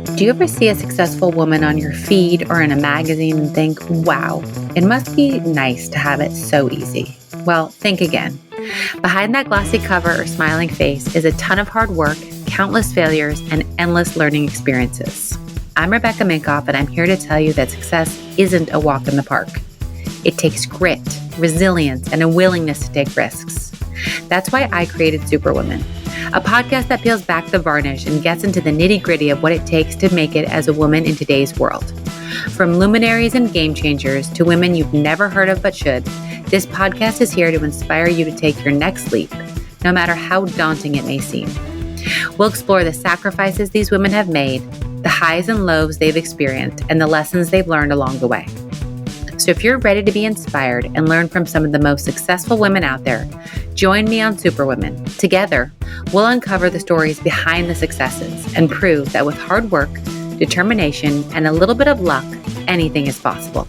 Do you ever see a successful woman on your feed or in a magazine and think, wow, it must be nice to have it so easy? Well, think again. Behind that glossy cover or smiling face is a ton of hard work, countless failures, and endless learning experiences. I'm Rebecca Minkoff, and I'm here to tell you that success isn't a walk in the park. It takes grit, resilience, and a willingness to take risks. That's why I created Superwoman, a podcast that peels back the varnish and gets into the nitty-gritty of what it takes to make it as a woman in today's world. From luminaries and game changers to women you've never heard of but should, this podcast is here to inspire you to take your next leap, no matter how daunting it may seem. We'll explore the sacrifices these women have made, the highs and lows they've experienced, and the lessons they've learned along the way. So if you're ready to be inspired and learn from some of the most successful women out there, join me on Superwomen. Together, we'll uncover the stories behind the successes and prove that with hard work, determination, and a little bit of luck, anything is possible.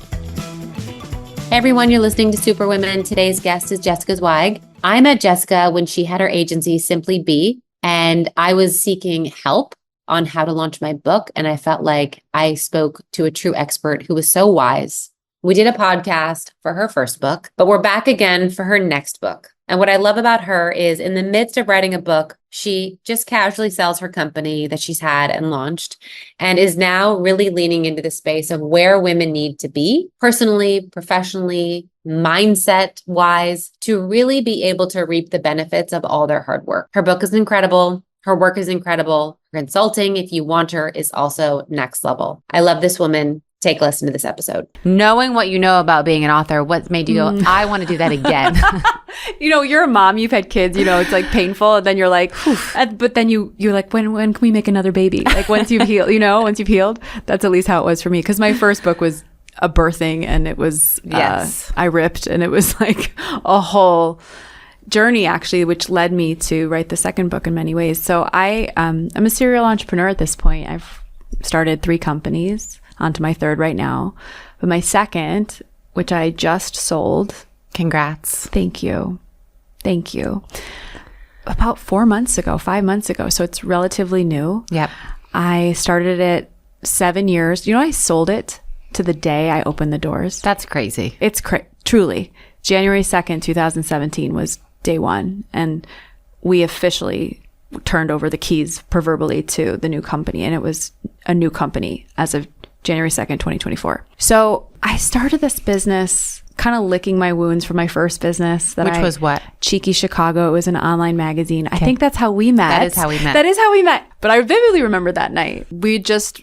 Hey everyone, you're listening to Superwomen. Today's guest is Jessica Zweig. I met Jessica when she had her agency, Simply Be, and I was seeking help on how to launch my book, and I felt like I spoke to a true expert who was so wise. We did a podcast for her first book, but we're back again for her next book. And what I love about her is in the midst of writing a book, she just casually sells her company that she's had and launched and is now really leaning into the space of where women need to be personally, professionally, mindset wise, to really be able to reap the benefits of all their hard work. Her book is incredible. Her work is incredible. Her consulting, if you want her, is also next level. I love this woman. Take a listen to this episode. Knowing what you know about being an author, what made you go, I want to do that again? You're a mom, you've had kids, it's like painful. And then you're like, but then you're like, when can we make another baby? Like once you've healed, once you've healed, that's at least how it was for me. Cause my first book was a birthing and it was, I ripped and it was like a whole journey actually, which led me to write the second book in many ways. So I'm a serial entrepreneur at this point. I've started 3 companies. Onto my third right now. But my second, which I just sold. Congrats. Thank you. About 5 months ago. So it's relatively new. Yep. I started it 7 years. I sold it to the day I opened the doors. That's crazy. It's truly. January 2nd, 2017 was day one. And we officially turned over the keys proverbially to the new company. And it was a new company as of January 2nd, 2024. So I started this business kind of licking my wounds from my first business. Which was what? Cheeky Chicago. It was an online magazine. Okay. I think that's how we met. That is how we met. But I vividly remember that night. We just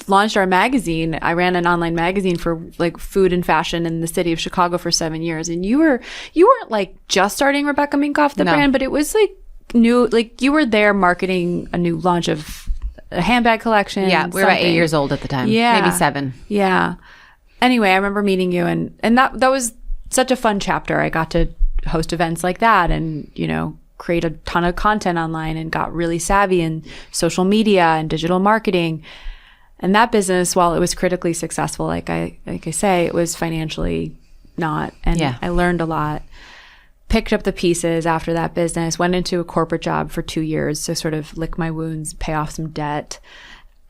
launched our magazine. I ran an online magazine for like food and fashion in the city of Chicago for 7 years. And you weren't like just starting Rebecca Minkoff, the brand, but it was like new, like you were there marketing a new launch of a handbag collection. Yeah, we were about 8 years old at the time. Yeah. Maybe 7. Yeah. Anyway, I remember meeting you and that was such a fun chapter. I got to host events like that and, create a ton of content online and got really savvy in social media and digital marketing. And that business, while it was critically successful, like I say, it was financially not. And I learned a lot. Picked up the pieces after that business, went into a corporate job for 2 years to sort of lick my wounds, pay off some debt.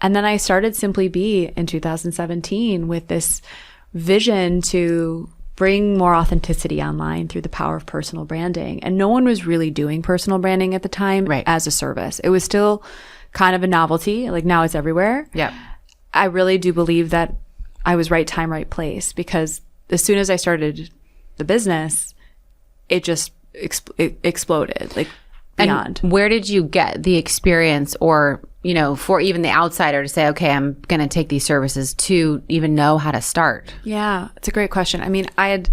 And then I started Simply Be in 2017 with this vision to bring more authenticity online through the power of personal branding. And no one was really doing personal branding at the time as a service. It was still kind of a novelty. Like now it's everywhere. Yeah. I really do believe that I was right time, right place, because as soon as I started the business, it just exploded, like beyond. And where did you get the experience or, for even the outsider to say, okay, I'm going to take these services to even know how to start? Yeah, it's a great question. I mean, I had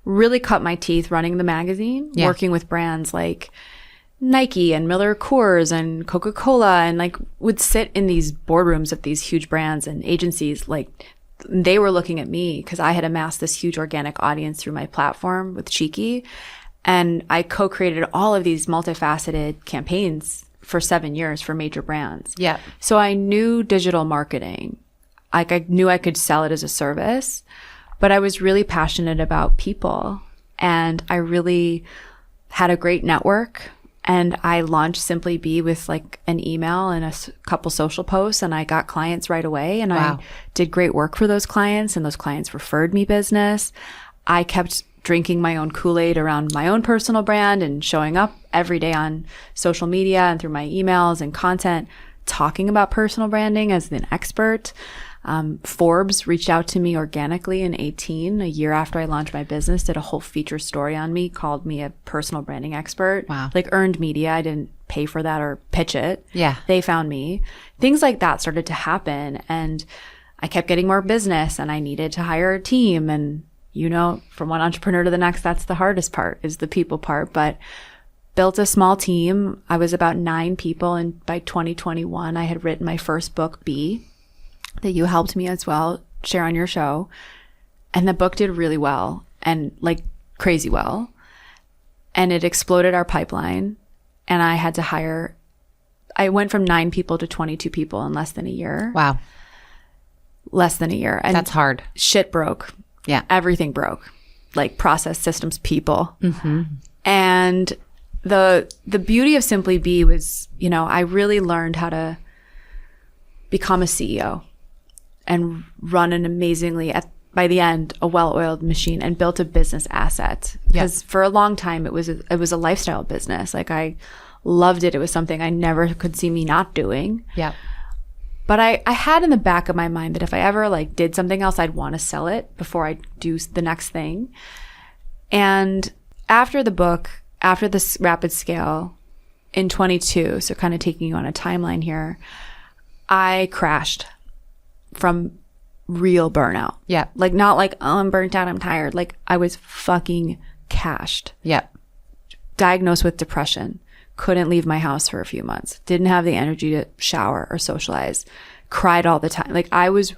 really cut my teeth running the magazine, working with brands like Nike and Miller Coors and Coca-Cola, and like would sit in these boardrooms of these huge brands and agencies. Like they were looking at me because I had amassed this huge organic audience through my platform with Cheeky. And I co-created all of these multifaceted campaigns for 7 years for major brands. Yeah. So I knew digital marketing. Like I knew I could sell it as a service, but I was really passionate about people. And I really had a great network And I launched Simply Be with like an email and a couple social posts, and I got clients right away. And Wow. I did great work for those clients, and those clients referred me business. I kept drinking my own Kool-Aid around my own personal brand and showing up every day on social media and through my emails and content, talking about personal branding as an expert. Forbes reached out to me organically in 2018, a year after I launched my business, did a whole feature story on me, called me a personal branding expert. Wow. Like earned media. I didn't pay for that or pitch it. Yeah. They found me. Things like that started to happen, and I kept getting more business, and I needed to hire a team. And, you know, from one entrepreneur to the next, that's the hardest part, is the people part. But built a small team. I was about 9 people, and by 2021, I had written my first book, Be, that you helped me as well share on your show. And the book did really well, and like crazy well. And it exploded our pipeline. And I had to hire, I went from 9 people to 22 people in less than a year. Wow. Less than a year. And That's hard. shit broke. Yeah. Everything broke. Like process, systems, people. Mm-hmm. And the beauty of Simply Be was, you know, I really learned how to become a CEO and run an amazingly, by the end, a well-oiled machine, and built a business asset. Because for a long time, it was a lifestyle business. Like, I loved it. It was something I never could see me not doing. Yeah. But I had in the back of my mind that if I ever like did something else, I'd want to sell it before I do the next thing. And after the book, after this rapid scale in 22, so kind of taking you on a timeline here, I crashed from real burnout. Yeah. Like, not like, oh, I'm burnt out, I'm tired. Like, I was fucking cashed. Yeah. Diagnosed with depression. Couldn't leave my house for a few months. Didn't have the energy to shower or socialize. Cried all the time. Like, I was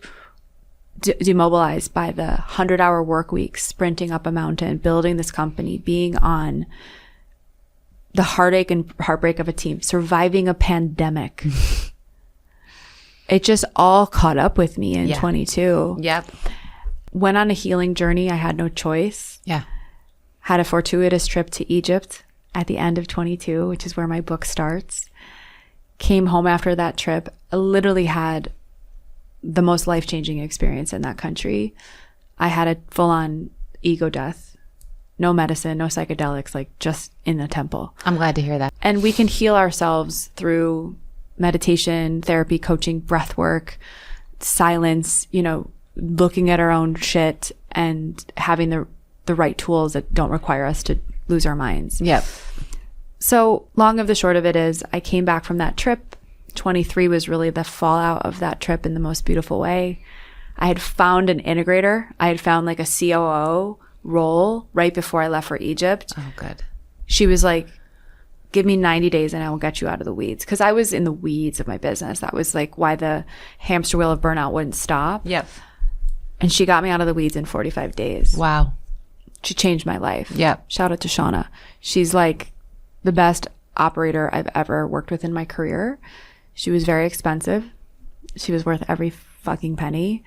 demobilized by the 100-hour work week, sprinting up a mountain, building this company, being on the heartache and heartbreak of a team, surviving a pandemic. It just all caught up with me in 22. Yep. Went on a healing journey. I had no choice. Yeah. Had a fortuitous trip to Egypt at the end of 22, which is where my book starts. Came home after that trip. I literally had the most life-changing experience in that country. I had a full-on ego death. No medicine, no psychedelics, like just in the temple. I'm glad to hear that. And we can heal ourselves through meditation, therapy, coaching, breath work, silence, you know, looking at our own shit and having the right tools that don't require us to lose our minds. Yep. So long of the short of it is I came back from that trip. 23 was really the fallout of that trip in the most beautiful way. I had found an integrator. I had found like a COO role right before I left for Egypt. Oh, good. She was like, give me 90 days and I will get you out of the weeds. Because I was in the weeds of my business. That was like why the hamster wheel of burnout wouldn't stop. Yep. And she got me out of the weeds in 45 days. Wow. She changed my life. Yep. Shout out to Shauna. She's like the best operator I've ever worked with in my career. She was very expensive. She was worth every fucking penny.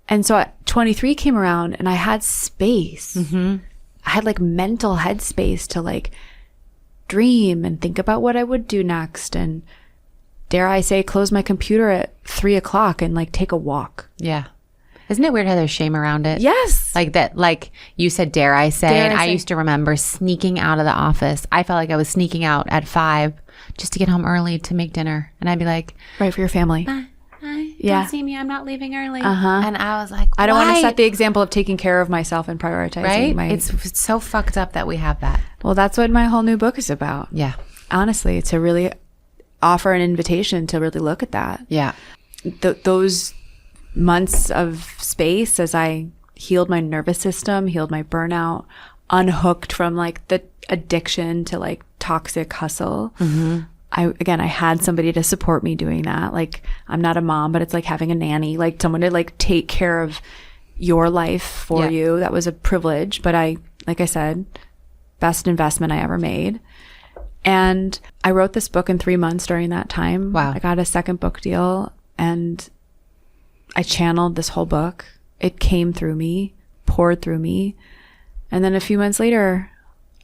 And so 23 came around and I had space. Mm-hmm. I had like mental headspace to like dream and think about what I would do next. And dare I say, close my computer at 3:00 and like take a walk. Yeah. Isn't it weird how there's shame around it? Yes. Like that, like you said, dare I say. Dare and I I say. used to remember sneaking out of the office. I felt like I was sneaking out at 5 just to get home early to make dinner. And I'd be like, Right, for your family. Yeah. don't see me. I'm not leaving early. Uh-huh. And I was like, I don't want why? to set the example of taking care of myself and prioritizing. Right? It's so fucked up that we have that. Well, that's what my whole new book is about. Yeah. Honestly, to really offer an invitation to really look at that. Yeah. Those months of space as I healed my nervous system, healed my burnout, unhooked from like the addiction to like toxic hustle. Mm-hmm. I had somebody to support me doing that. Like, I'm not a mom, but it's like having a nanny, like someone to like take care of your life for you. That was a privilege. But like I said, best investment I ever made. And I wrote this book in 3 months during that time. Wow. I got a second book deal and I channeled this whole book. It came through me, poured through me. And then a few months later,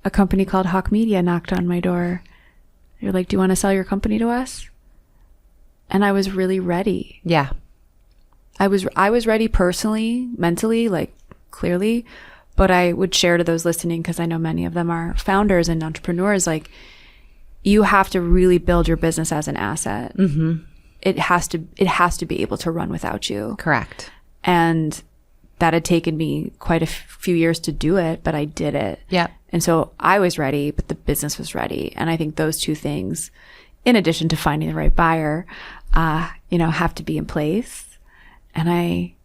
a company called Hawk Media knocked on my door You're like, do you want to sell your company to us? And I was really ready. Yeah. I was ready personally, mentally, like clearly, but I would share to those listening, because I know many of them are founders and entrepreneurs, like, you have to really build your business as an asset. Mm-hmm. It has to be able to run without you. Correct. And that had taken me quite a few years to do it, but I did it. Yeah. And so I was ready, but the business was ready. And I think those two things, in addition to finding the right buyer, have to be in place. And I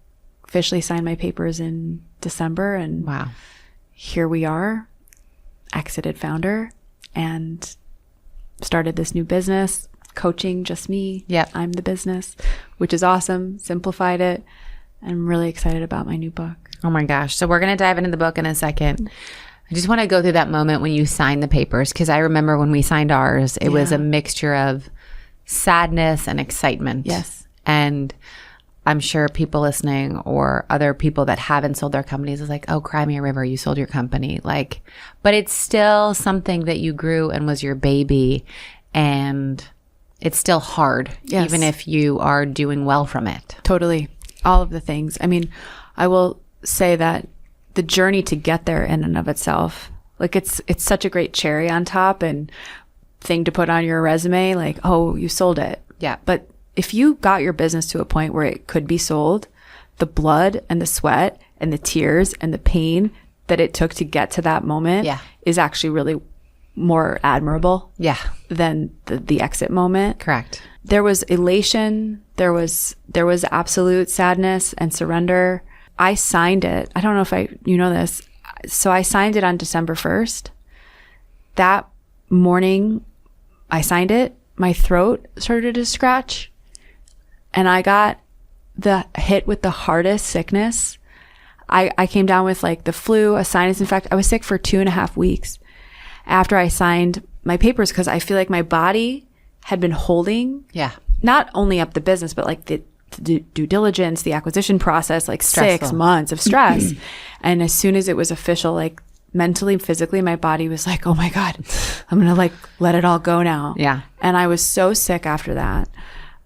officially signed my papers in December, and wow, here we are, exited founder, and started this new business, coaching, just me. Yep. I'm the business, which is awesome. Simplified it. I'm really excited about my new book. Oh my gosh. So we're going to dive into the book in a second. I just want to go through that moment when you signed the papers, because I remember when we signed ours, it was a mixture of sadness and excitement. Yes. And I'm sure people listening or other people that haven't sold their companies is like, oh, cry me a river, you sold your company. Like, but it's still something that you grew and was your baby, and it's still hard, even if you are doing well from it. Totally. All of the things. I mean, I will say that the journey to get there in and of itself, like it's such a great cherry on top and thing to put on your resume, like, oh, you sold it. Yeah. But if you got your business to a point where it could be sold, the blood and the sweat and the tears and the pain that it took to get to that moment is actually really more admirable than the exit moment. Correct. There was elation. There was absolute sadness and surrender. I signed it. I don't know if you know this. So I signed it on December 1st. That morning I signed it, my throat started to scratch, and I got the hit with the hardest sickness. I came down with like the flu, a sinus infection. I was sick for 2.5 weeks after I signed my papers, because I feel like my body had been holding not only up the business, but like the due diligence, the acquisition process, like stressful. 6 months of stress. And as soon as it was official, like mentally, physically, my body was like, oh my God, I'm going to like let it all go now. Yeah. And I was so sick after that.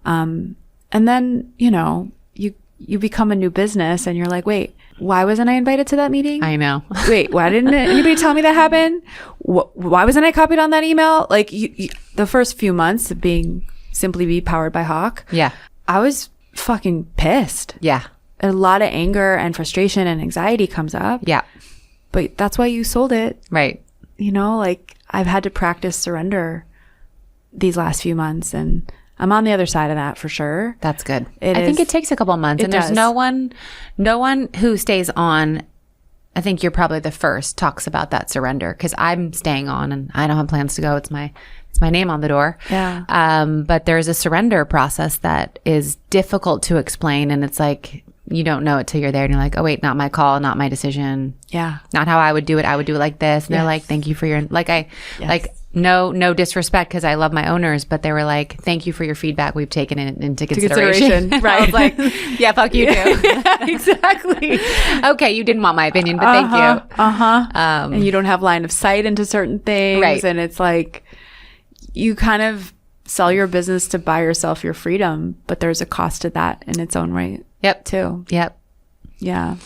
And then, you become a new business and you're like, wait, why wasn't I invited to that meeting? I know. Wait, why didn't anybody tell me that happened? Why wasn't I copied on that email? Like the first few months of being Simply Be powered by Hawk. Yeah. I was fucking pissed. Yeah. A lot of anger and frustration and anxiety comes up. Yeah. But that's why you sold it. Right. Like I've had to practice surrender these last few months, and I'm on the other side of that for sure. That's good. I think it takes a couple of months, and there's no one who stays on. I think you're probably the first talks about that surrender, because I'm staying on and I don't have plans to go. It's my name on the door. Yeah. But there's a surrender process that is difficult to explain, and it's like you don't know it till you're there, and you're like, oh wait, not my call, not my decision. Yeah. Not how I would do it. I would do it like this. And they're like, thank you for your no disrespect, because I love my owners, but they were like, thank you for your feedback. We've taken it into consideration. Right. I was like, yeah, fuck you too. Exactly. Okay, you didn't want my opinion, but thank you. And you don't have line of sight into certain things. Right. And it's like, you kind of sell your business to buy yourself your freedom, but there's a cost to that in its own right. Yep. Too. Yep. Yeah.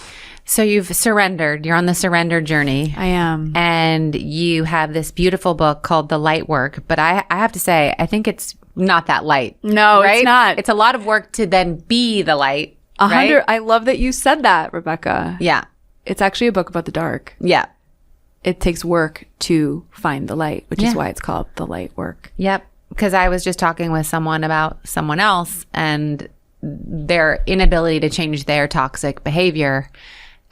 So you've surrendered. You're on the surrender journey. I am. And you have this beautiful book called The Light Work. But I have to say, I think it's not that light. No, right? It's not. It's a lot of work to then be the light. 100. Right? I love that you said that, Rebecca. Yeah. It's actually a book about the dark. Yeah. It takes work to find the light, which is why it's called The Light Work. Yep. Because I was just talking with someone about someone else and their inability to change their toxic behavior.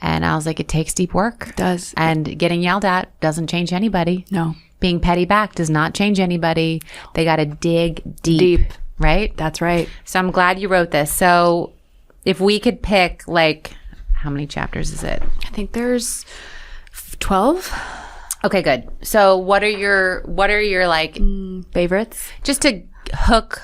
And I was like, it takes deep work. It does. And getting yelled at doesn't change anybody. No. Being petty back does not change anybody. They got to dig deep. Right? That's right. So I'm glad you wrote this. So if we could pick, like, how many chapters is it? I think there's 12. Okay, good. So what are your like favorites? Just to hook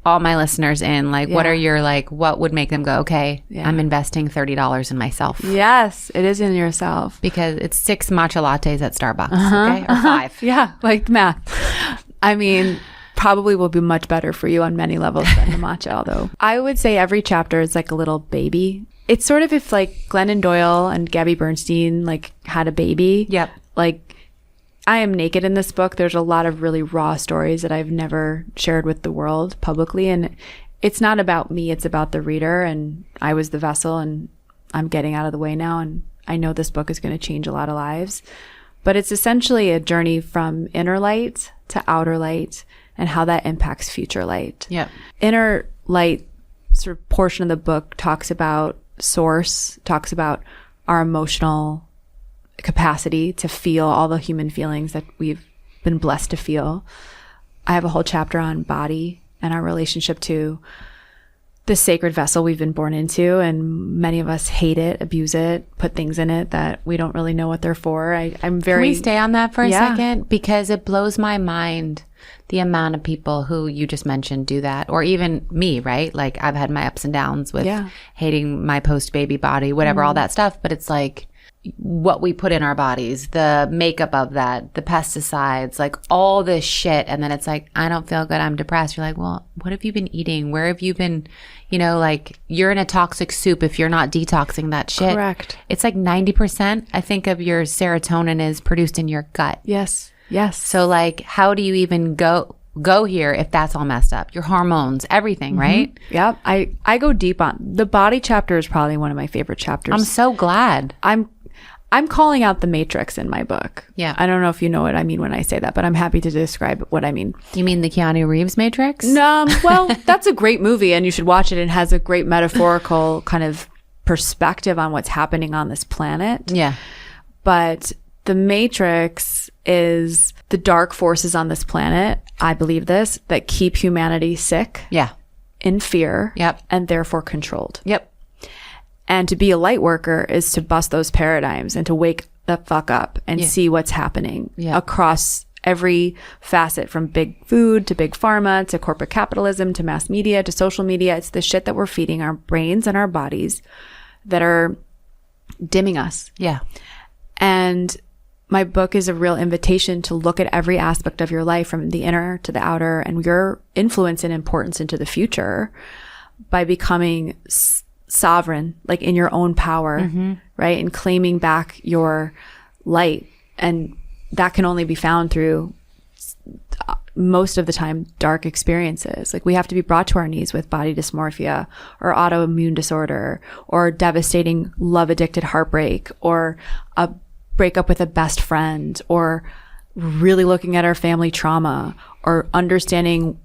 all my listeners in, like, what are your, like, what would make them go, okay, I'm investing $30 in myself? Yes, it is in yourself. Because it's 6 matcha lattes at Starbucks, okay? Or 5. Yeah, like math. I mean, probably will be much better for you on many levels than the matcha, although I would say every chapter is like a little baby. It's sort of if like Glennon Doyle and Gabby Bernstein like had a baby. Yep. Like I am naked in this book. There's a lot of really raw stories that I've never shared with the world publicly. And it's not about me. It's about the reader. And I was the vessel and I'm getting out of the way now. And I know this book is going to change a lot of lives. But it's essentially a journey from inner light to outer light and how that impacts future light. Yep. Inner light sort of portion of the book talks about source, talks about our emotional capacity to feel all the human feelings that we've been blessed to feel. I have a whole chapter on body and our relationship to the sacred vessel we've been born into, and many of us hate it, abuse it, put things in it that we don't really know what they're for. I'm very... Can we stay on that for a second? Because it blows my mind the amount of people who you just mentioned do that, or even me, right? Like I've had my ups and downs with hating my post-baby body, whatever, all that stuff. But it's like what we put in our bodies, the makeup of that, the pesticides, like all this shit. And then it's like, I don't feel good. I'm depressed. You're like, well, what have you been eating? Where have you been? You know, like you're in a toxic soup if you're not detoxing that shit. Correct. It's like 90%, I think, of your serotonin is produced in your gut. Yes. Yes. So like, how do you even go here if that's all messed up? Your hormones, everything, right? Yep. I go deep on the body chapter is probably one of my favorite chapters. I'm so glad. I'm calling out the Matrix in my book. Yeah. I don't know if you know what I mean when I say that, but I'm happy to describe what I mean. You mean the Keanu Reeves Matrix? No, well, that's a great movie and you should watch it. It has a great metaphorical kind of perspective on what's happening on this planet. Yeah. But the Matrix is the dark forces on this planet, I believe this, that keep humanity sick. Yeah. In fear. Yep. And therefore controlled. Yep. And to be a light worker is to bust those paradigms and to wake the fuck up and see what's happening across every facet, from big food to big pharma to corporate capitalism to mass media to social media. It's the shit that we're feeding our brains and our bodies that are dimming us. Yeah. And my book is a real invitation to look at every aspect of your life, from the inner to the outer, and your influence and importance into the future by becoming sovereign, like in your own power, right? And claiming back your light. And that can only be found through, most of the time, dark experiences. Like we have to be brought to our knees with body dysmorphia or autoimmune disorder or devastating love addicted heartbreak or a breakup with a best friend, or really looking at our family trauma, or understanding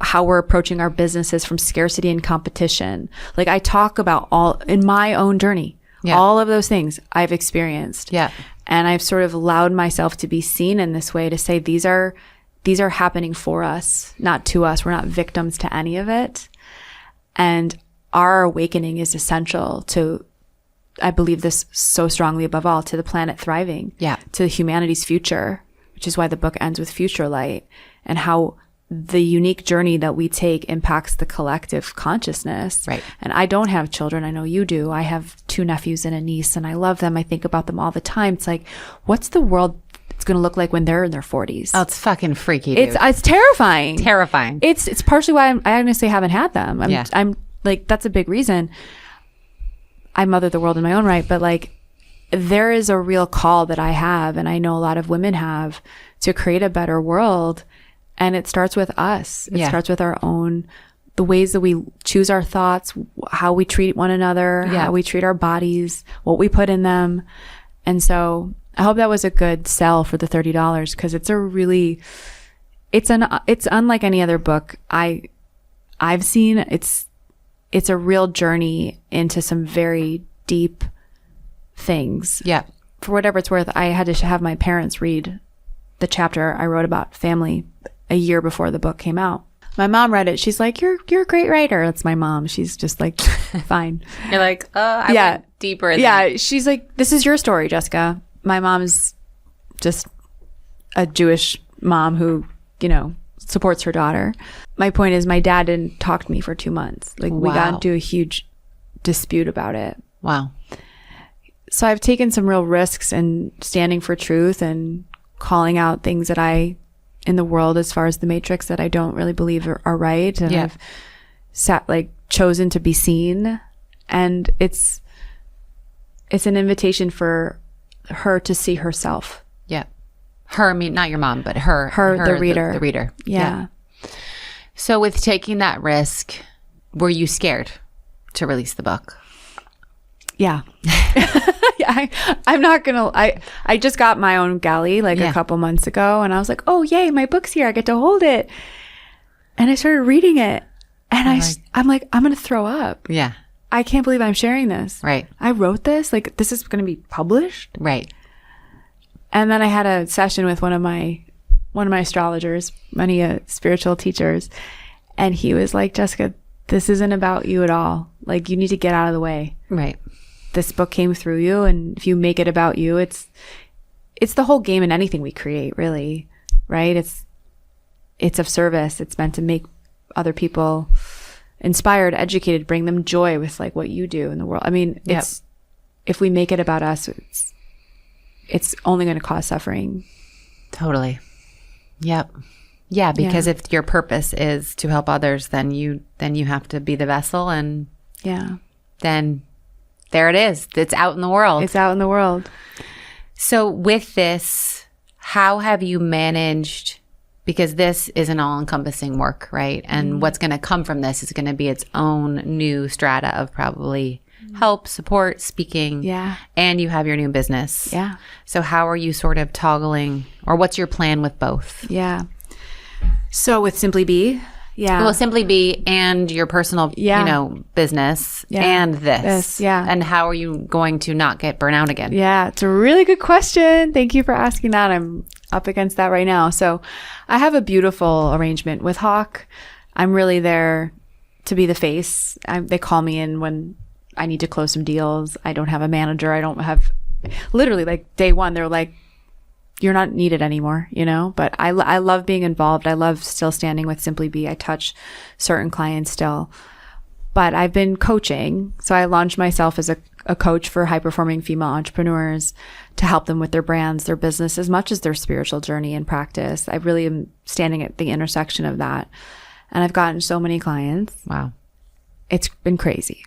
how we're approaching our businesses from scarcity and competition. Like I talk about all in my own journey, all of those things I've experienced. Yeah. And I've sort of allowed myself to be seen in this way, to say these are happening for us, not to us. We're not victims to any of it. And our awakening is essential to, I believe this so strongly above all, to the planet thriving, to humanity's future, which is why the book ends with future light, and how the unique journey that we take impacts the collective consciousness. Right. And I don't have children. I know you do. I have 2 nephews and a niece, and I love them. I think about them all the time. It's like, what's the world it's going to look like when they're in their 40s? Oh, it's fucking freaky, dude. It's terrifying. Terrifying. It's partially why I honestly haven't had them. I'm like, that's a big reason. I mother the world in my own right, but like, there is a real call that I have, and I know a lot of women have, to create a better world. And it starts with us. It starts with our own, the ways that we choose our thoughts, how we treat one another, how we treat our bodies, what we put in them. And so I hope that was a good sell for the $30, because it's a really, it's unlike any other book I've seen. It's a real journey into some very deep things. Yeah. For whatever it's worth, I had to have my parents read the chapter I wrote about family a year before the book came out. My mom read it. She's like, you're a great writer. That's my mom. She's just like, fine. You're like, I went deeper. She's like, this is your story, Jessica. My mom's just a Jewish mom who, supports her daughter. My point is, my dad didn't talk to me for 2 months. Like, we got into a huge dispute about it. Wow. So I've taken some real risks in standing for truth and calling out things that I in the world as far as the matrix that I don't really believe are right. And I've chosen to be seen. And it's an invitation for her to see herself. Yeah. Her, I mean, not your mom, but her the reader. The reader. Yeah. So with taking that risk, were you scared to release the book? Yeah. Yeah. I'm not going to, I just got my own galley a couple months ago, and I was like, oh, yay, my book's here. I get to hold it. And I started reading it, and I'm like, I'm going to throw up. Yeah. I can't believe I'm sharing this. Right. I wrote this. This is going to be published. Right. And then I had a session with one of my astrologers, many spiritual teachers, and he was like, Jessica, this isn't about you at all. You need to get out of the way. Right. This book came through you, and if you make it about you, it's the whole game in anything we create, really, right? It's of service. It's meant to make other people inspired, educated, bring them joy with what you do in the world. I mean, if we make it about us, it's only going to cause suffering. Totally. Yep. Yeah, because if your purpose is to help others, then you have to be the vessel, and then there it is. It's out in the world. It's out in the world. So with this, how have you managed, because this is an all-encompassing work, right? And what's going to come from this is going to be its own new strata of probably help, support, speaking. Yeah. And you have your new business. Yeah. So how are you sort of toggling, or what's your plan with both? Yeah. So with Simply Be, well, Simply Be and your personal, business and this. And how are you going to not get burnout again? Yeah, it's a really good question. Thank you for asking that. I'm up against that right now. So I have a beautiful arrangement with Hawk. I'm really there to be the face. They call me in when I need to close some deals. I don't have a manager. I don't have, literally day one, they're like, you're not needed anymore, but I love being involved. I love still standing with Simply Be. I touch certain clients still, but I've been coaching. So I launched myself as a coach for high-performing female entrepreneurs to help them with their brands, their business, as much as their spiritual journey and practice. I really am standing at the intersection of that. And I've gotten so many clients. Wow. It's been crazy.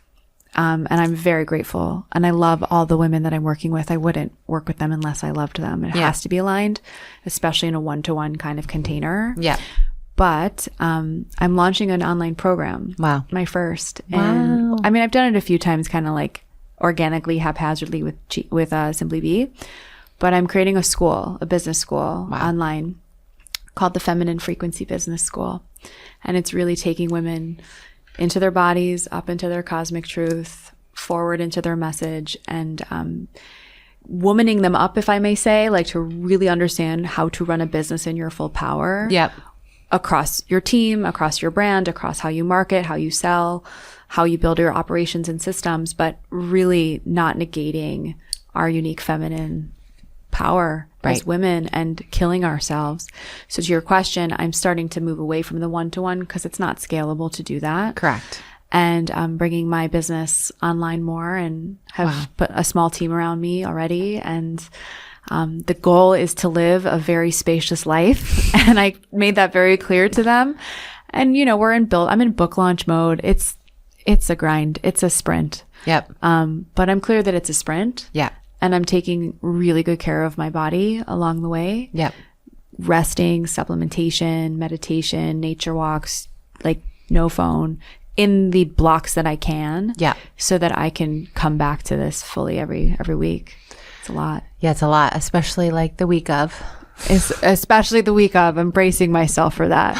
And I'm very grateful. And I love all the women that I'm working with. I wouldn't work with them unless I loved them. It has to be aligned, especially in a one-to-one kind of container. Yeah. But I'm launching an online program. Wow. My first. And I mean, I've done it a few times kind of organically, haphazardly with Simply Be. But I'm creating a business school online called the Feminine Frequency Business School. And it's really taking women into their bodies, up into their cosmic truth, forward into their message, and womaning them up, if I may say, to really understand how to run a business in your full power. Yep. Across your team, across your brand, across how you market, how you sell, how you build your operations and systems, but really not negating our unique feminine power as women and killing ourselves. So to your question, I'm starting to move away from the one-to-one because it's not scalable to do that. Correct. And I'm bringing my business online more and have put a small team around me already. And the goal is to live a very spacious life. And I made that very clear to them. And, I'm in book launch mode. It's a grind. It's a sprint. Yep. But I'm clear that it's a sprint. Yeah. And I'm taking really good care of my body along the way. Yep. Resting, supplementation, meditation, nature walks, no phone in the blocks that I can. Yeah. So that I can come back to this fully every week. It's a lot. Yeah, it's a lot, especially the week of. Especially the week of. I'm bracing myself for that.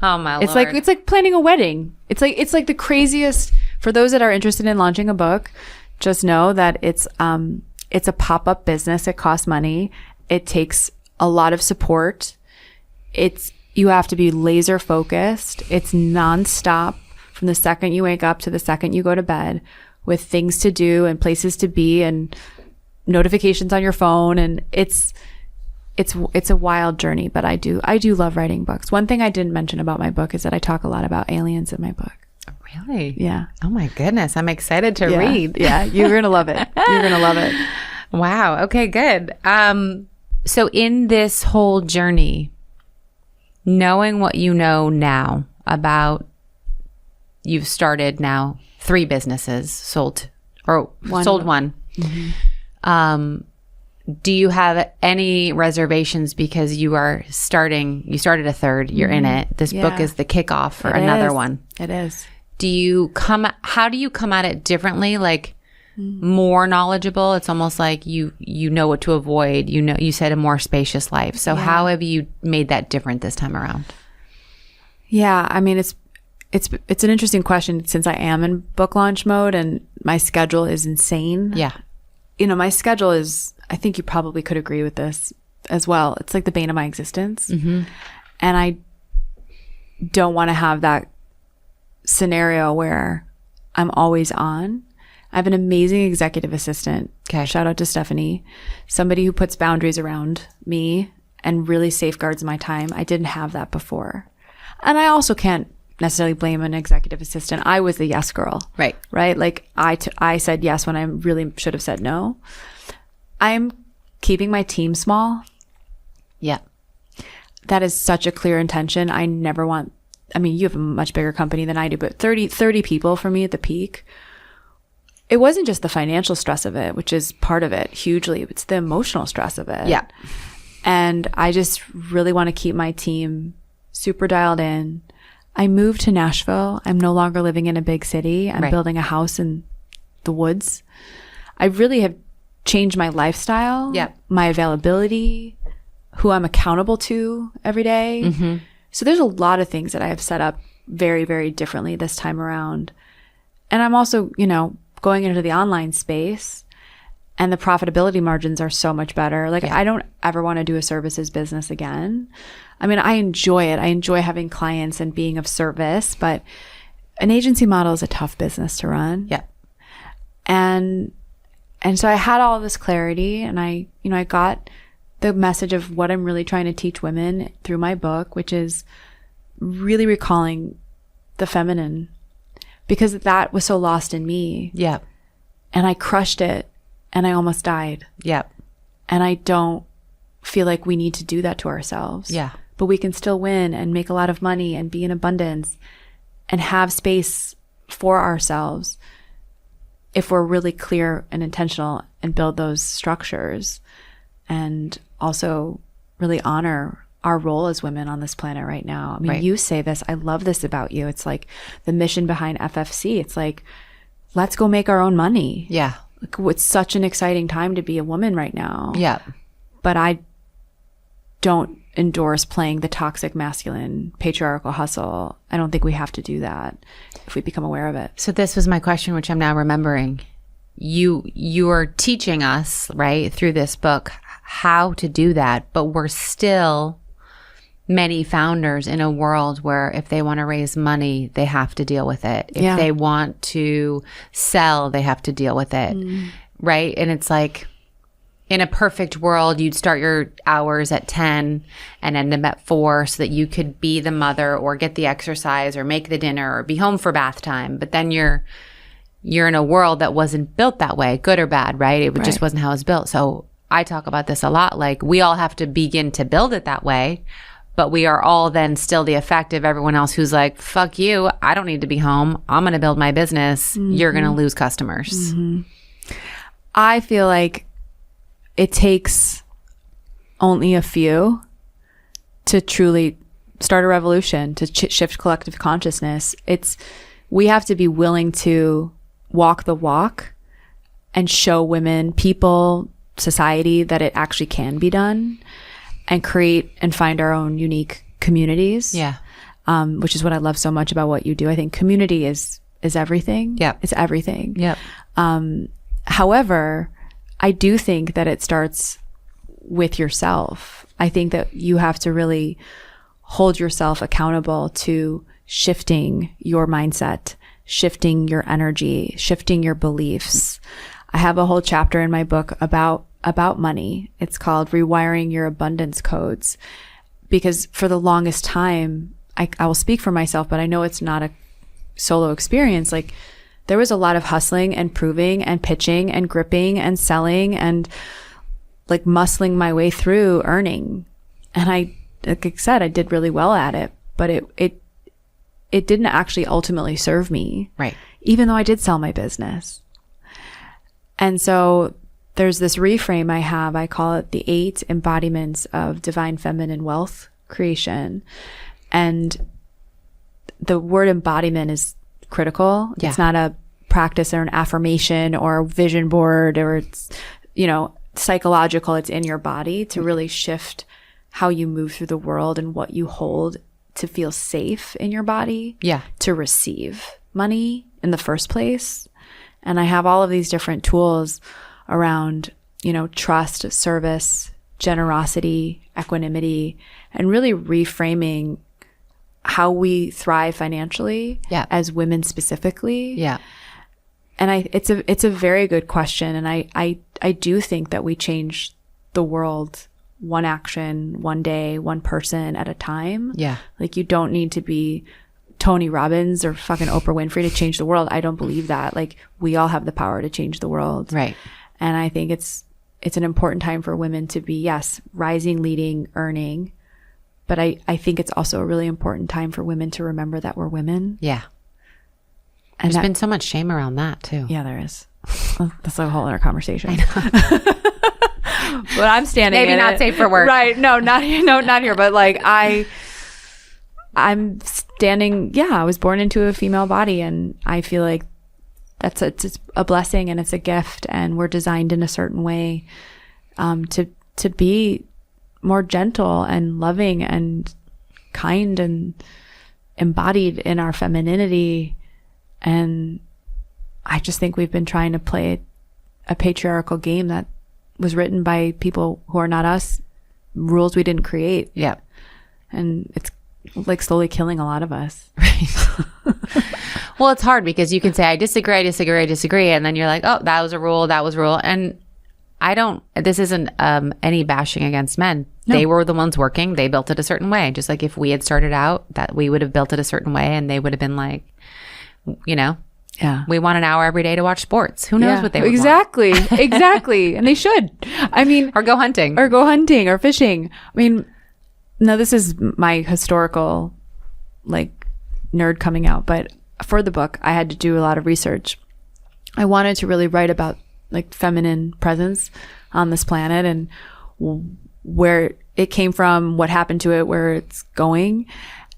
Oh my Lord. It's like planning a wedding. It's like the craziest. For those that are interested in launching a book, just know that it's a pop-up business. It costs money. It takes a lot of support. You have to be laser focused. It's nonstop from the second you wake up to the second you go to bed, with things to do and places to be and notifications on your phone. And it's a wild journey, but I do love writing books. One thing I didn't mention about my book is that I talk a lot about aliens in my book. Really? Yeah. Oh my goodness. I'm excited to read. Yeah. You're going to love it. You're going to love it. Wow. Okay, good. So in this whole journey, knowing what you know now about, you've started now 3 businesses, sold one. Mm-hmm. Do you have any reservations because you started a 3rd, you're in it. This book is the kickoff for another one. It is. How do you come at it differently? Like more knowledgeable? It's almost like you know what to avoid. You said a more spacious life. So how have you made that different this time around? Yeah, I mean, it's an interesting question since I am in book launch mode and my schedule is insane. Yeah. My schedule is, I think you probably could agree with this as well. It's like the bane of my existence. Mm-hmm. And I don't want to have that scenario where I'm always on. I have an amazing executive assistant. Okay. Shout out to Stephanie. Somebody who puts boundaries around me and really safeguards my time. I didn't have that before. And I also can't necessarily blame an executive assistant. I was the yes girl. Right. Right? Like I said yes when I really should have said no. I'm keeping my team small. Yeah. That is such a clear intention. I never want, you have a much bigger company than I do, but 30 people for me at the peak. It wasn't just the financial stress of it, which is part of it hugely. It's the emotional stress of it. Yeah. And I just really want to keep my team super dialed in. I moved to Nashville. I'm no longer living in a big city. I'm building a house in the woods. I really have changed my lifestyle, my availability, who I'm accountable to every day. Mm-hmm. So there's a lot of things that I have set up very, very differently this time around. And I'm also, going into the online space, and the profitability margins are so much better. Like I don't ever want to do a services business again. I enjoy it. I enjoy having clients and being of service, but an agency model is a tough business to run. Yeah. And so I had all this clarity, and I got the message of what I'm really trying to teach women through my book, which is really recalling the feminine, because that was so lost in me. Yeah. And I crushed it, and I almost died. Yeah. And I don't feel like we need to do that to ourselves. Yeah. But we can still win and make a lot of money and be in abundance and have space for ourselves if we're really clear and intentional and build those structures, and also really honor our role as women on this planet right now. You say this, I love this about you. It's like the mission behind FFC. It's like, let's go make our own money. Yeah. Like, it's such an exciting time to be a woman right now. Yeah. But I don't endorse playing the toxic masculine patriarchal hustle. I don't think we have to do that if we become aware of it. So this was my question, which I'm now remembering. You are teaching us, right, through this book how to do that, but we're still many founders in a world where if they want to raise money, they have to deal with it. If they want to sell, they have to deal with it, right? And it's like, in a perfect world, you'd start your hours at 10 and end them at 4 so that you could be the mother or get the exercise or make the dinner or be home for bath time. But then you're in a world that wasn't built that way, good or bad, right? It just wasn't how it was built. So I talk about this a lot. Like, we all have to begin to build it that way, but we are all then still the effect of everyone else who's like, fuck you, I don't need to be home. I'm going to build my business. Mm-hmm. You're going to lose customers. Mm-hmm. I feel like it takes only a few to truly start a revolution, to shift collective consciousness. We have to be willing to walk the walk and show women, people, society that it actually can be done, and create and find our own unique communities. Yeah. Which is what I love so much about what you do. I think community is everything. Yeah. It's everything. Yeah. However, I do think that it starts with yourself. I think that you have to really hold yourself accountable to shifting your mindset, shifting your energy, shifting your beliefs. I have a whole chapter in my book about money. It's called Rewiring Your Abundance Codes, because for the longest time, I will speak for myself, but I know it's not a solo experience. Like, there was a lot of hustling and proving and pitching and gripping and selling and like muscling my way through earning. And I like I said, I did really well at it, but it didn't actually ultimately serve me. Right. Even though I did sell my business. And so there's this reframe I have. I call it the 8 embodiments of divine feminine wealth creation. And the word embodiment is critical. Yeah. It's not a practice or an affirmation or a vision board, or it's, psychological. It's in your body to really shift how you move through the world and what you hold to feel safe in your body. Yeah. To receive money in the first place. And I have all of these different tools around, trust, service, generosity, equanimity, and really reframing how we thrive financially as women specifically. Yeah. And it's a very good question. And I do think that we change the world one action, one day, one person at a time. Yeah. Like, you don't need to be Tony Robbins or fucking Oprah Winfrey to change the world. I don't believe that. Like, we all have the power to change the world. Right. And I think it's an important time for women to be, yes, rising, leading, earning. But I think it's also a really important time for women to remember that we're women. Yeah. And there's been so much shame around that too. Yeah, there is. That's a whole other conversation. I know. But I'm standing Maybe not safe for work. Right. No, not here. But like, I'm standing. Yeah, I was born into a female body, and I feel like it's a blessing and it's a gift, and we're designed in a certain way to be more gentle and loving and kind and embodied in our femininity. And I just think we've been trying to play a patriarchal game that was written by people who are not us, rules we didn't create. Yeah. And it's like slowly killing a lot of us. Right. Well, it's hard because you can say, I disagree. And then you're like, oh, that was a rule. And this isn't any bashing against men. No. They were the ones working. They built it a certain way. Just like if we had started out, that we would have built it a certain way, and they would have been like, we want an hour every day to watch sports. Who knows what they would exactly. Exactly. And they should. I mean, or go hunting or fishing. I mean, no, this is my historical nerd coming out, but for the book, I had to do a lot of research. I wanted to really write about feminine presence on this planet and where it came from, what happened to it, where it's going.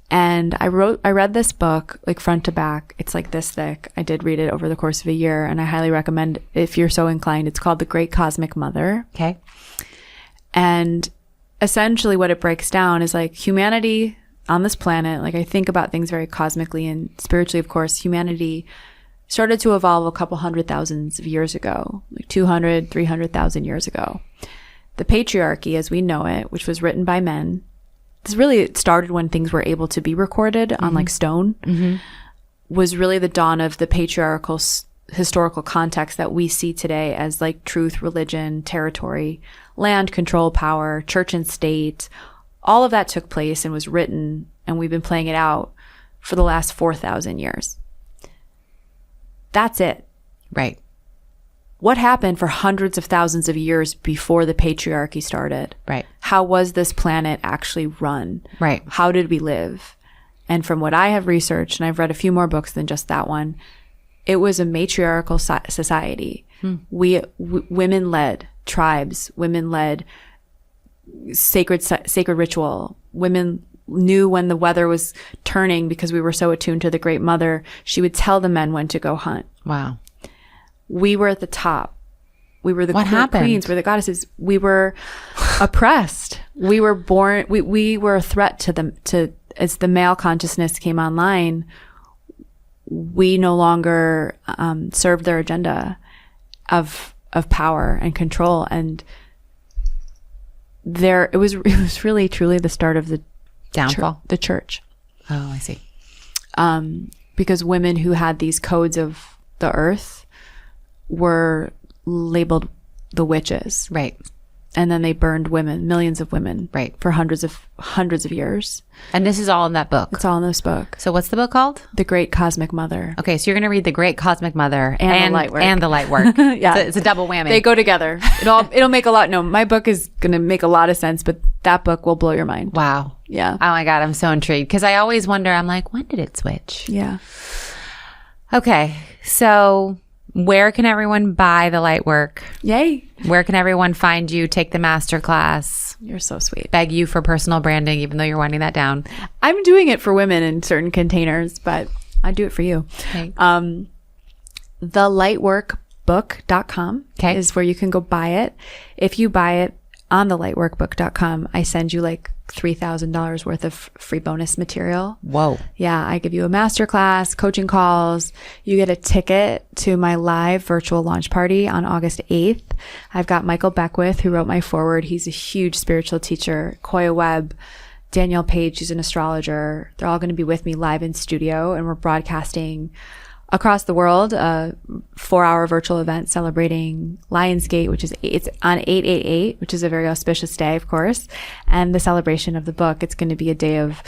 And I read this book front to back. It's this thick. I did read it over the course of a year, and I highly recommend, if you're so inclined. It's called The Great Cosmic Mother. Okay. And essentially what it breaks down is humanity on this planet. I think about things very cosmically and spiritually, of course. Humanity started to evolve a couple 100,000 of years ago, 200, 300,000 years ago. The patriarchy as we know it, which was written by men, it started when things were able to be recorded on stone, was really the dawn of the patriarchal historical context that we see today as truth, religion, territory, land, control, power, church and state. All of that took place and was written, and we've been playing it out for the last 4,000 years. That's it. Right. What happened for hundreds of thousands of years before the patriarchy started? Right. How was this planet actually run? Right. How did we live? And from what I have researched, and I've read a few more books than just that one, it was a matriarchal society. Women led tribes, women led sacred ritual. Women knew when the weather was turning because we were so attuned to the Great Mother. She would tell the men when to go hunt. Wow. We were at the top. We were the queens. We were the goddesses. We were oppressed. We were born. We were a threat to them. As the male consciousness came online, we no longer served their agenda of power and control. And it was really truly the start of the downfall. The church. Oh, I see. Because women who had these codes of the earth were labeled the witches. Right. And then they burned women, millions of women. Right. For hundreds of years. And this is all in that book? It's all in this book. So what's the book called? The Great Cosmic Mother. Okay, so you're going to read The Great Cosmic Mother and the light work. And the light work. Yeah. It's a double whammy. They go together. It'll make a lot. No, my book is going to make a lot of sense, but that book will blow your mind. Wow. Yeah. Oh my God, I'm so intrigued because I always wonder, I'm like, when did it switch? Yeah. Okay. So where can everyone buy the light work? Yay. Where can everyone find you, take the masterclass? You're so sweet. Beg you for personal branding, even though you're winding that down. I'm doing it for women in certain containers, but I do it for you. Okay. Thelightworkbook.com Okay. is where you can go buy it. If you buy it on thelightworkbook.com, I send you like $3,000 worth of free bonus material. Whoa. Yeah, I give you a masterclass, coaching calls. You get a ticket to my live virtual launch party on August 8th. I've got Michael Beckwith, who wrote my foreword. He's a huge spiritual teacher. Koya Webb, Danielle Page, who's an astrologer. They're all going to be with me live in studio, and we're broadcasting across the world, a 4-hour virtual event celebrating Lionsgate, it's on 888, which is a very auspicious day, of course, and the celebration of the book. It's going to be a day of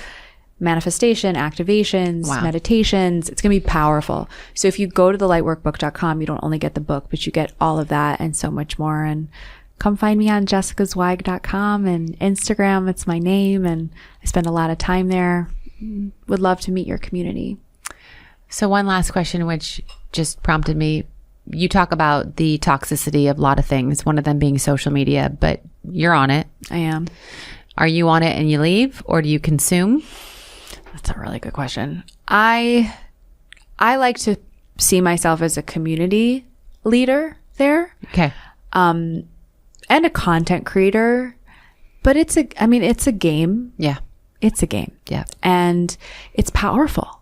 manifestation, activations, meditations. It's going to be powerful. So if you go to thelightworkbook.com, you don't only get the book, but you get all of that and so much more. And come find me on jessicazweig.com and Instagram. It's my name, and I spend a lot of time there. Would love to meet your community. So one last question, which just prompted me. You talk about the toxicity of a lot of things, one of them being social media, but you're on it. I am. Are you on it and you leave, or do you consume? That's a really good question. I like to see myself as a community leader there. Okay. And a content creator, but it's a game. Yeah. It's a game. Yeah. And it's powerful.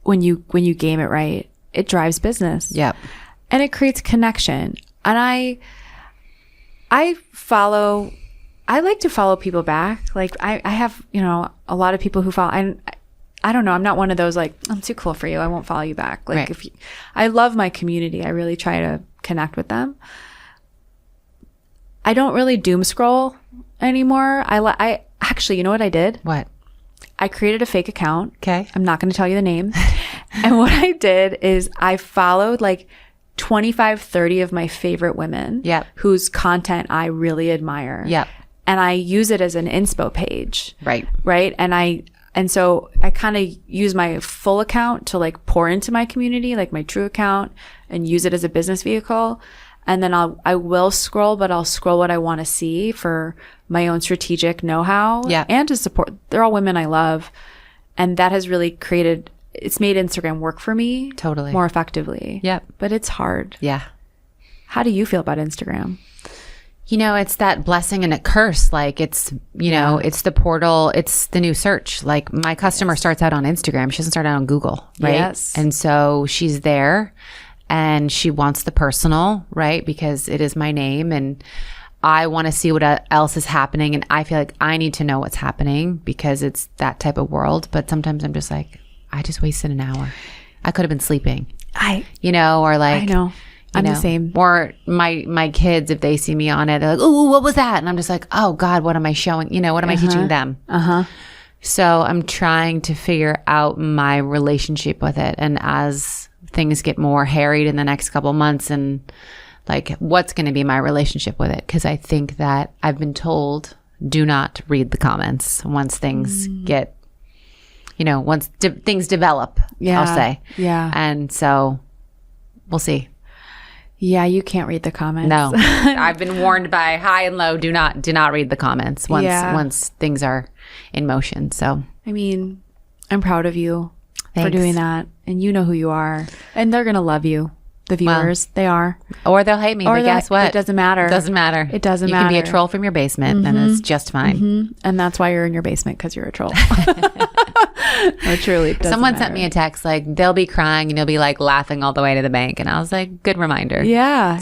When you game it right, it drives business. Yep. And it creates connection. And I like to follow people back. Like I have, a lot of people who follow. I don't know. I'm not one of those like, I'm too cool for you, I won't follow you back. Like right. I love my community. I really try to connect with them. I don't really doom scroll anymore. I actually, you know what I did? What? I created a fake account. Okay. I'm not going to tell you the name. And what I did is I followed like 25, 30 of my favorite women. Yep. Whose content I really admire. Yep. And I use it as an inspo page. Right. Right. And so I kind of use my full account to like pour into my community, like my true account, and use it as a business vehicle. And then I will scroll, but I'll scroll what I want to see for my own strategic know-how. Yeah. And to support. They're all women I love. And that has really it's made Instagram work for me. Totally. More effectively. Yep. But it's hard. Yeah. How do you feel about Instagram? It's that blessing and a curse. Like it's the portal. It's the new search. Like my customer starts out on Instagram. She doesn't start out on Google. Right. Yes. And so she's there. And she wants the personal, right? Because it is my name and I want to see what else is happening. And I feel like I need to know what's happening because it's that type of world. But sometimes I'm just like, I just wasted an hour. I could have been sleeping. Or like. I know. I'm the same. Or my kids, if they see me on it, they're like, oh, what was that? And I'm just like, oh God, what am I showing? What am I teaching them? So I'm trying to figure out my relationship with it. And as things get more harried in the next couple months and like what's going to be my relationship with it, because I think that I've been told do not read the comments once things get once things develop. I'll say and so we'll see. You can't read the comments. No. I've been warned by high and low, do not read the comments once things are in motion. So I'm proud of you. Thanks. For doing that. And you know who you are. And they're going to love you. The viewers, they are. Or they'll hate me, but guess what? It doesn't matter. It doesn't matter. It doesn't matter. You can be a troll from your basement and it's just fine. And that's why you're in your basement, because you're a troll. No, truly. Someone sent me a text like they'll be crying and you'll be like laughing all the way to the bank. And I was like, good reminder. Yeah.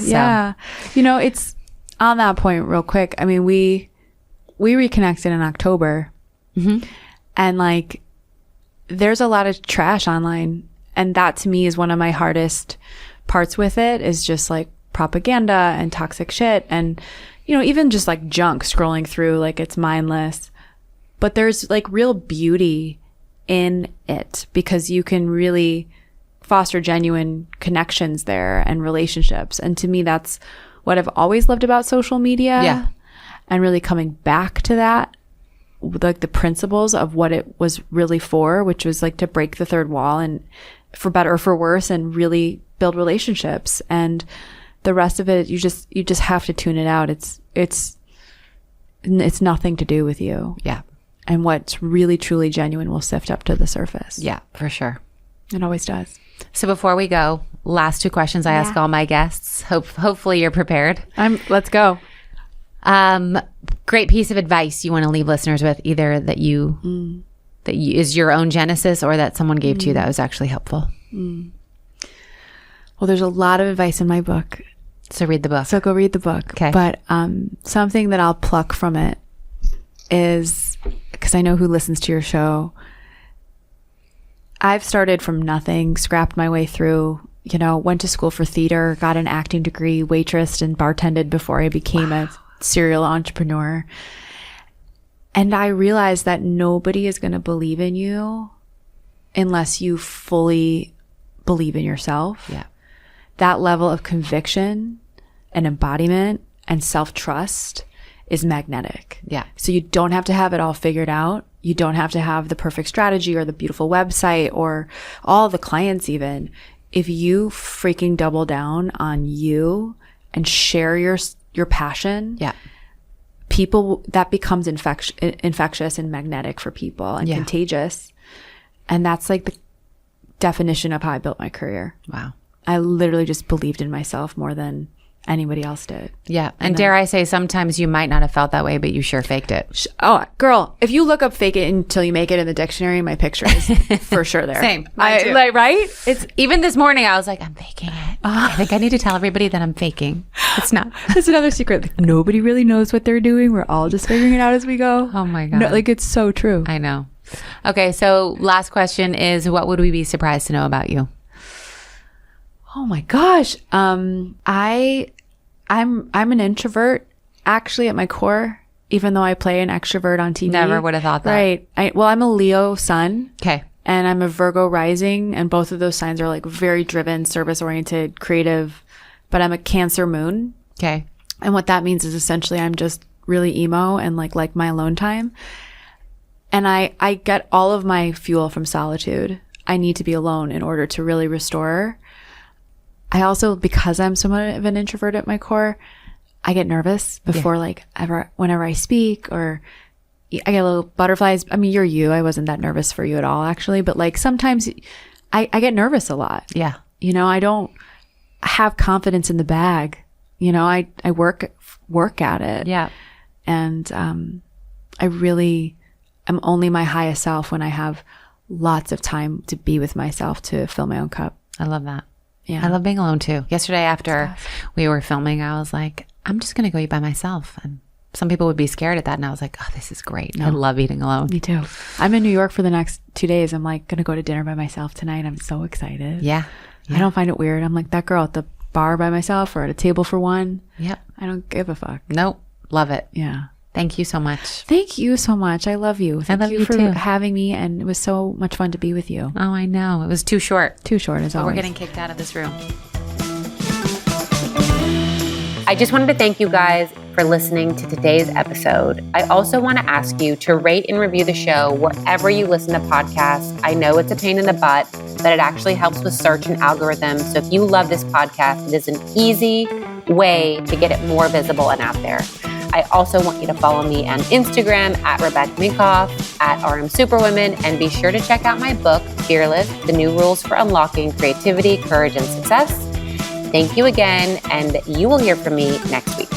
It's on that point real quick. We reconnected in October. And like, there's a lot of trash online. And that to me is one of my hardest parts with it, is just like propaganda and toxic shit. And, even just like junk scrolling through, like it's mindless. But there's like real beauty in it because you can really foster genuine connections there and relationships. And to me, that's what I've always loved about social media. Yeah. And really coming back to that like the principles of what it was really for, which was like to break the third wall and for better or for worse and really build relationships. And the rest of it, you just have to tune it out. It's nothing to do with you. Yeah. And what's really truly genuine will sift up to the surface. Yeah, for sure. It always does. So before we go, last 2 questions I ask all my guests. Hopefully you're prepared. Let's go. Great piece of advice you want to leave listeners with, either that you is your own genesis or that someone gave to you that was actually helpful. Well, there's a lot of advice in my book. So read the book. So go read the book. Okay. But something that I'll pluck from it is, because I know who listens to your show, I've started from nothing, scrapped my way through, went to school for theater, got an acting degree, waitressed and bartended before I became a serial entrepreneur. And I realized that nobody is going to believe in you unless you fully believe in yourself. Yeah. That level of conviction and embodiment and self-trust is magnetic. Yeah. So you don't have to have it all figured out. You don't have to have the perfect strategy or the beautiful website or all the clients even. If you freaking double down on you and share your passion, people, that becomes infectious and magnetic for people and contagious. And that's like the definition of how I built my career. Wow. I literally just believed in myself more than anybody else did. Yeah. And dare I say, sometimes you might not have felt that way, but you sure faked it. Oh, girl, if you look up fake it until you make it in the dictionary, my picture is for sure there. Same. Mine too. Right? It's even this morning, I was like, I'm faking it. I think I need to tell everybody that I'm faking. It's not. That's another secret. Like, nobody really knows what they're doing. We're all just figuring it out as we go. Oh my God. No, it's so true. I know. Okay. So last question is, what would we be surprised to know about you? Oh my gosh. I'm an introvert actually at my core, even though I play an extrovert on TV. Never would have thought that. Right. I'm a Leo sun. Okay. And I'm a Virgo rising, and both of those signs are like very driven, service oriented, creative, but I'm a Cancer moon. Okay. And what that means is essentially I'm just really emo and like my alone time. And I get all of my fuel from solitude. I need to be alone in order to really restore. I also, because I'm somewhat of an introvert at my core, I get nervous before whenever I speak, or I get little butterflies. I mean, you're you. I wasn't that nervous for you at all, actually. But like sometimes I get nervous a lot. Yeah. I don't have confidence in the bag. I work at it. Yeah. And I really am only my highest self when I have lots of time to be with myself, to fill my own cup. I love that. Yeah. I love being alone too. Yesterday after we were filming, I was like, I'm just going to go eat by myself. And some people would be scared at that. And I was like, oh, this is great. No. I love eating alone. Me too. I'm in New York for the next 2 days. I'm like going to go to dinner by myself tonight. I'm so excited. Yeah. I don't find it weird. I'm like that girl at the bar by myself or at a table for one. Yep. I don't give a fuck. Nope. Love it. Yeah. Thank you so much. Thank you so much. I love you. Thank you for too. having me. And it was so much fun to be with you. Oh, I know. It was too short. Too short as always. We're getting kicked out of this room. I just wanted to thank you guys for listening to today's episode. I also want to ask you to rate and review the show wherever you listen to podcasts. I know it's a pain in the butt, but it actually helps with search and algorithms. So if you love this podcast, it is an easy way to get it more visible and out there. I also want you to follow me on Instagram at Rebecca Minkoff, at RM Superwomen, and be sure to check out my book, Fearless, The New Rules for Unlocking Creativity, Courage, and Success. Thank you again, and you will hear from me next week.